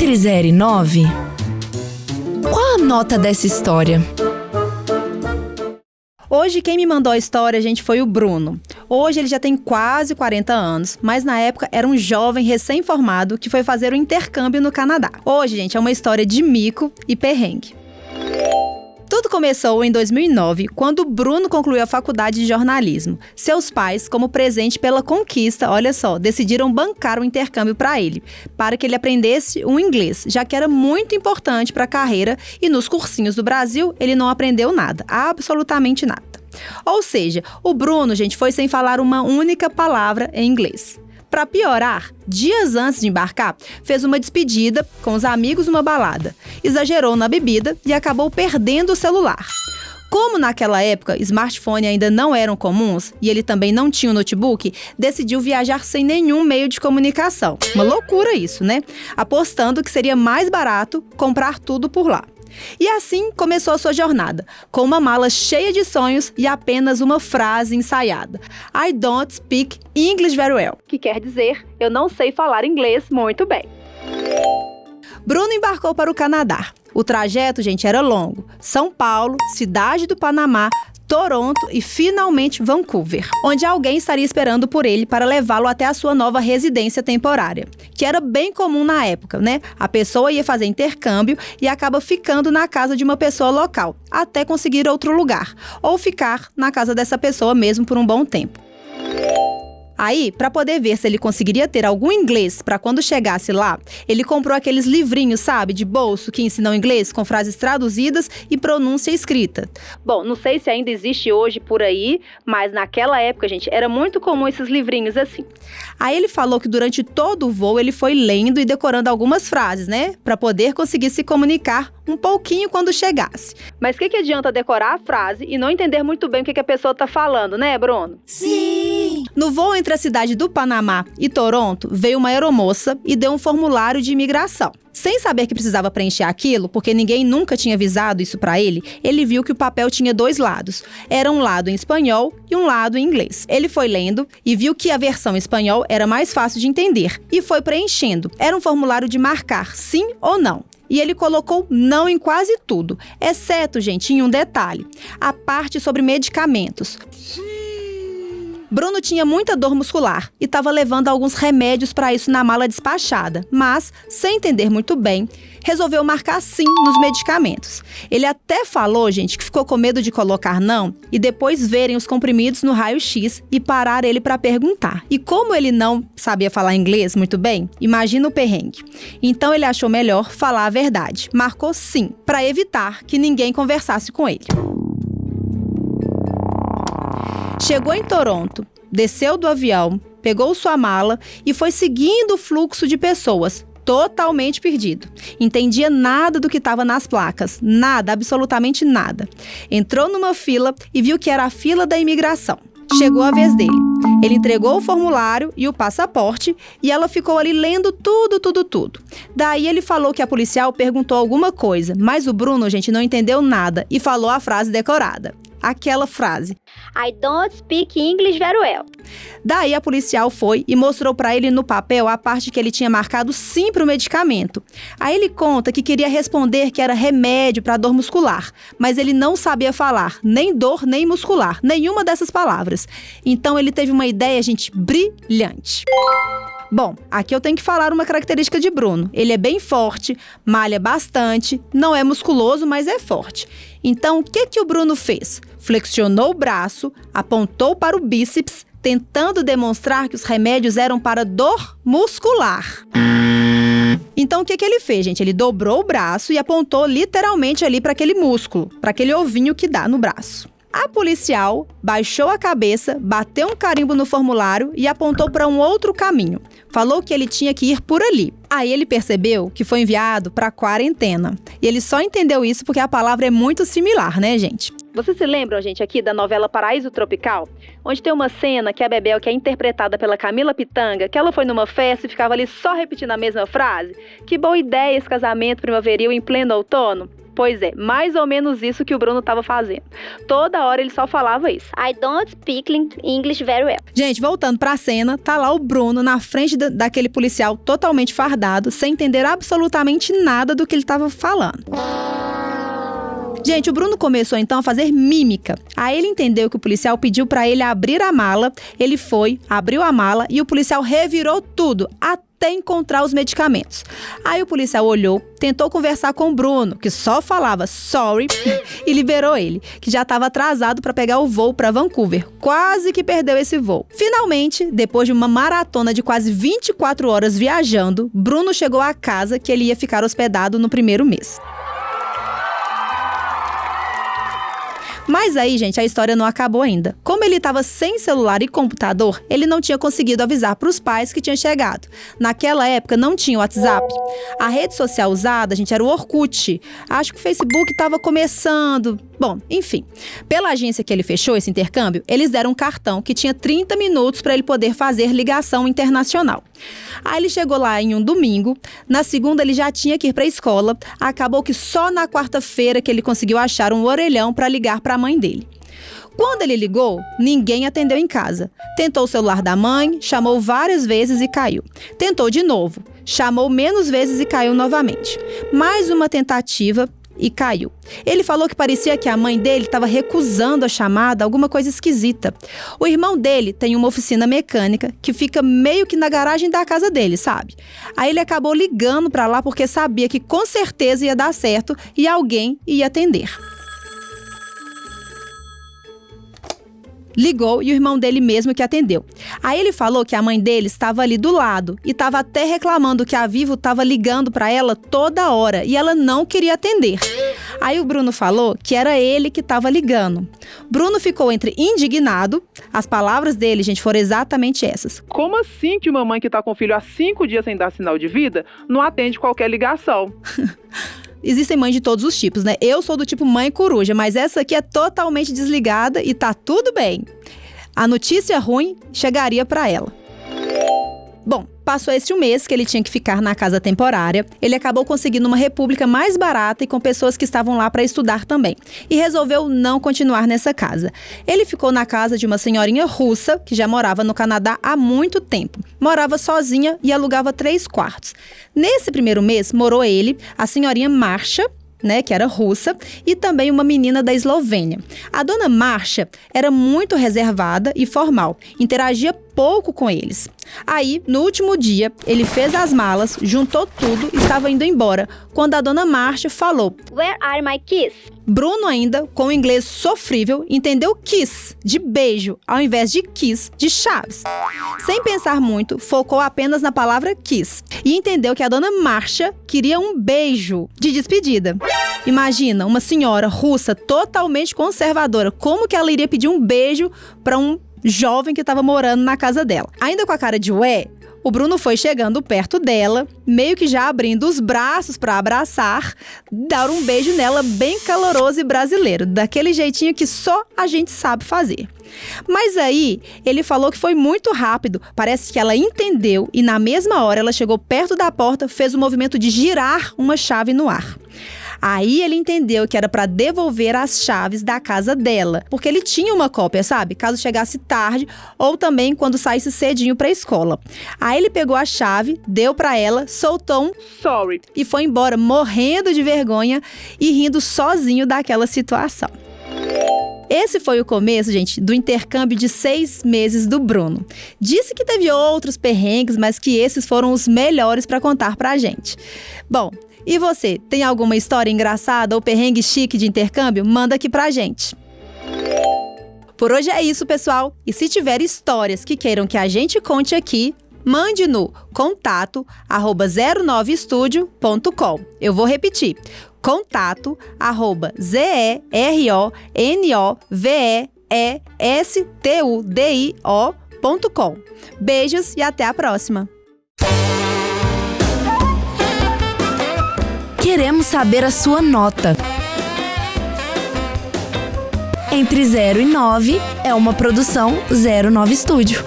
Entre 0 e 9, qual a nota dessa história? Hoje quem me mandou a história, gente, foi o Bruno. Hoje ele já tem quase 40 anos, mas na época era um jovem recém-formado que foi fazer um intercâmbio no Canadá. Hoje, gente, é uma história de mico e perrengue. Tudo começou em 2009, quando o Bruno concluiu a faculdade de jornalismo. Seus pais, como presente pela conquista, olha só, decidiram bancar o intercâmbio para que ele aprendesse o inglês, já que era muito importante para a carreira e nos cursinhos do Brasil ele não aprendeu nada, absolutamente nada. Ou seja, o Bruno, gente, foi sem falar uma única palavra em inglês. Para piorar, dias antes de embarcar, fez uma despedida com os amigos numa balada. Exagerou na bebida e acabou perdendo o celular. Como naquela época smartphones ainda não eram comuns e ele também não tinha um notebook, decidiu viajar sem nenhum meio de comunicação. Uma loucura isso, né? Apostando que seria mais barato comprar tudo por lá. E assim começou a sua jornada, com uma mala cheia de sonhos e apenas uma frase ensaiada: I don't speak English very well, que quer dizer, eu não sei falar inglês muito bem. Bruno embarcou para o Canadá. O trajeto, gente, era longo. São Paulo, Cidade do Panamá, Toronto e, finalmente, Vancouver, onde alguém estaria esperando por ele para levá-lo até a sua nova residência temporária, que era bem comum na época, né? A pessoa ia fazer intercâmbio e acaba ficando na casa de uma pessoa local, até conseguir outro lugar, ou ficar na casa dessa pessoa mesmo por um bom tempo. Aí, para poder ver se ele conseguiria ter algum inglês para quando chegasse lá, ele comprou aqueles livrinhos, sabe, de bolso que ensinam inglês com frases traduzidas e pronúncia escrita. Bom, não sei se ainda existe hoje por aí, mas naquela época, gente, era muito comum esses livrinhos assim. Aí ele falou que durante todo o voo ele foi lendo e decorando algumas frases, né, para poder conseguir se comunicar um pouquinho quando chegasse. Mas o que adianta decorar a frase e não entender muito bem o que a pessoa tá falando, né, Bruno? Sim! No voo entre a cidade do Panamá e Toronto, veio uma aeromoça e deu um formulário de imigração. Sem saber que precisava preencher aquilo, porque ninguém nunca tinha avisado isso pra ele, ele viu que o papel tinha 2 lados. Era um lado em espanhol e um lado em inglês. Ele foi lendo e viu que a versão em espanhol era mais fácil de entender e foi preenchendo. Era um formulário de marcar sim ou não. E ele colocou não em quase tudo, exceto, gente, em um detalhe: a parte sobre medicamentos. Bruno tinha muita dor muscular e estava levando alguns remédios para isso na mala despachada, mas, sem entender muito bem, resolveu marcar sim nos medicamentos. Ele até falou, gente, que ficou com medo de colocar não e depois verem os comprimidos no raio-x e parar ele para perguntar. E como ele não sabia falar inglês muito bem, imagina o perrengue. Então ele achou melhor falar a verdade. Marcou sim, para evitar que ninguém conversasse com ele. Chegou em Toronto, desceu do avião, pegou sua mala e foi seguindo o fluxo de pessoas, totalmente perdido. Entendia nada do que estava nas placas, nada, absolutamente nada. Entrou numa fila e viu que era a fila da imigração. Chegou a vez dele. Ele entregou o formulário e o passaporte e ela ficou ali lendo tudo. Daí ele falou que a policial perguntou alguma coisa, mas o Bruno, gente, não entendeu nada e falou a frase decorada. Aquela frase: I don't speak English very well. Daí a policial foi e mostrou para ele no papel a parte que ele tinha marcado sim para o medicamento. Aí ele conta que queria responder que era remédio para dor muscular, mas ele não sabia falar nem dor nem muscular, nenhuma dessas palavras. Então ele teve uma ideia, gente, brilhante. Bom, aqui eu tenho que falar uma característica de Bruno. Ele é bem forte, malha bastante, não é musculoso, mas é forte. Então, o que o Bruno fez? Flexionou o braço, apontou para o bíceps, tentando demonstrar que os remédios eram para dor muscular. Então, o que ele fez, gente? Ele dobrou o braço e apontou literalmente ali para aquele músculo, para aquele ovinho que dá no braço. A policial baixou a cabeça, bateu um carimbo no formulário e apontou para um outro caminho. Falou que ele tinha que ir por ali. Aí ele percebeu que foi enviado para quarentena. E ele só entendeu isso porque a palavra é muito similar, né, gente? Vocês se lembram, gente, aqui da novela Paraíso Tropical? Onde tem uma cena que a Bebel, que é interpretada pela Camila Pitanga, que ela foi numa festa e ficava ali só repetindo a mesma frase? Que boa ideia esse casamento primaveril em pleno outono! Pois é, mais ou menos isso que o Bruno estava fazendo. Toda hora ele só falava isso. I don't speak English very well. Gente, voltando pra cena, tá lá o Bruno na frente daquele policial totalmente fardado, sem entender absolutamente nada do que ele estava falando. Gente, o Bruno começou então a fazer mímica. Aí ele entendeu que o policial pediu pra ele abrir a mala. Ele foi, abriu a mala e o policial revirou tudo, até encontrar os medicamentos. Aí o policial olhou, tentou conversar com o Bruno, que só falava sorry, e liberou ele, que já estava atrasado para pegar o voo para Vancouver. Quase que perdeu esse voo. Finalmente, depois de uma maratona de quase 24 horas viajando, Bruno chegou à casa que ele ia ficar hospedado no primeiro mês. Mas aí, gente, a história não acabou ainda. Como ele estava sem celular e computador, ele não tinha conseguido avisar para os pais que tinha chegado. Naquela época não tinha WhatsApp. A rede social usada, gente, era o Orkut. Acho que o Facebook estava começando. Bom, enfim. Pela agência que ele fechou esse intercâmbio, eles deram um cartão que tinha 30 minutos para ele poder fazer ligação internacional. Aí ele chegou lá em um domingo, na segunda ele já tinha que ir para a escola, acabou que só na quarta-feira que ele conseguiu achar um orelhão para ligar para a mãe dele. Quando ele ligou, ninguém atendeu em casa. Tentou o celular da mãe, chamou várias vezes e caiu. Tentou de novo, chamou menos vezes e caiu novamente. Mais uma tentativa e caiu. Ele falou que parecia que a mãe dele estava recusando a chamada, alguma coisa esquisita. O irmão dele tem uma oficina mecânica que fica meio que na garagem da casa dele, sabe? Aí ele acabou ligando para lá porque sabia que com certeza ia dar certo e alguém ia atender. Ligou e o irmão dele mesmo que atendeu. Aí ele falou que a mãe dele estava ali do lado e estava até reclamando que a Vivo estava ligando para ela toda hora e ela não queria atender. Aí o Bruno falou que era ele que estava ligando. Bruno ficou entre indignado. As palavras dele, gente, foram exatamente essas. Como assim que uma mãe que está com o filho há 5 dias sem dar sinal de vida não atende qualquer ligação? Existem mães de todos os tipos, né? Eu sou do tipo mãe coruja, mas essa aqui é totalmente desligada e tá tudo bem. A notícia ruim chegaria para ela. Bom, passou esse um mês que ele tinha que ficar na casa temporária. Ele acabou conseguindo uma república mais barata e com pessoas que estavam lá para estudar também. E resolveu não continuar nessa casa. Ele ficou na casa de uma senhorinha russa que já morava no Canadá há muito tempo. Morava sozinha e alugava 3 quartos. Nesse primeiro mês, morou ele, a senhorinha Marcia, né, que era russa, e também uma menina da Eslovênia. A dona Marcia era muito reservada e formal, interagia pouco com eles. Aí, no último dia, ele fez as malas, juntou tudo e estava indo embora, quando a dona Marcia falou: Where are my keys? Bruno, ainda com o inglês sofrível, entendeu kiss, de beijo, ao invés de kiss, de chaves. Sem pensar muito, focou apenas na palavra kiss e entendeu que a dona Marcia queria um beijo de despedida. Imagina, uma senhora russa totalmente conservadora, como que ela iria pedir um beijo para um jovem que estava morando na casa dela? Ainda com a cara de ué, o Bruno foi chegando perto dela, meio que já abrindo os braços para abraçar, dar um beijo nela bem caloroso e brasileiro, daquele jeitinho que só a gente sabe fazer. Mas aí, ele falou que foi muito rápido, parece que ela entendeu e na mesma hora ela chegou perto da porta, fez o movimento de girar uma chave no ar. Aí ele entendeu que era para devolver as chaves da casa dela, porque ele tinha uma cópia, sabe? Caso chegasse tarde ou também quando saísse cedinho para a escola. Aí ele pegou a chave, deu para ela, soltou um sorry e foi embora morrendo de vergonha e rindo sozinho daquela situação. Esse foi o começo, gente, do intercâmbio de 6 meses do Bruno. Disse que teve outros perrengues, mas que esses foram os melhores para contar pra gente. Bom, e você, tem alguma história engraçada ou perrengue chique de intercâmbio? Manda aqui pra gente. Por hoje é isso, pessoal. E se tiver histórias que queiram que a gente conte aqui, mande no contato@09studio.com. Eu vou repetir. contato@zeronovstudio.com. Beijos e até a próxima. Queremos saber a sua nota. Entre 0 e 9 é uma produção 09 Studio.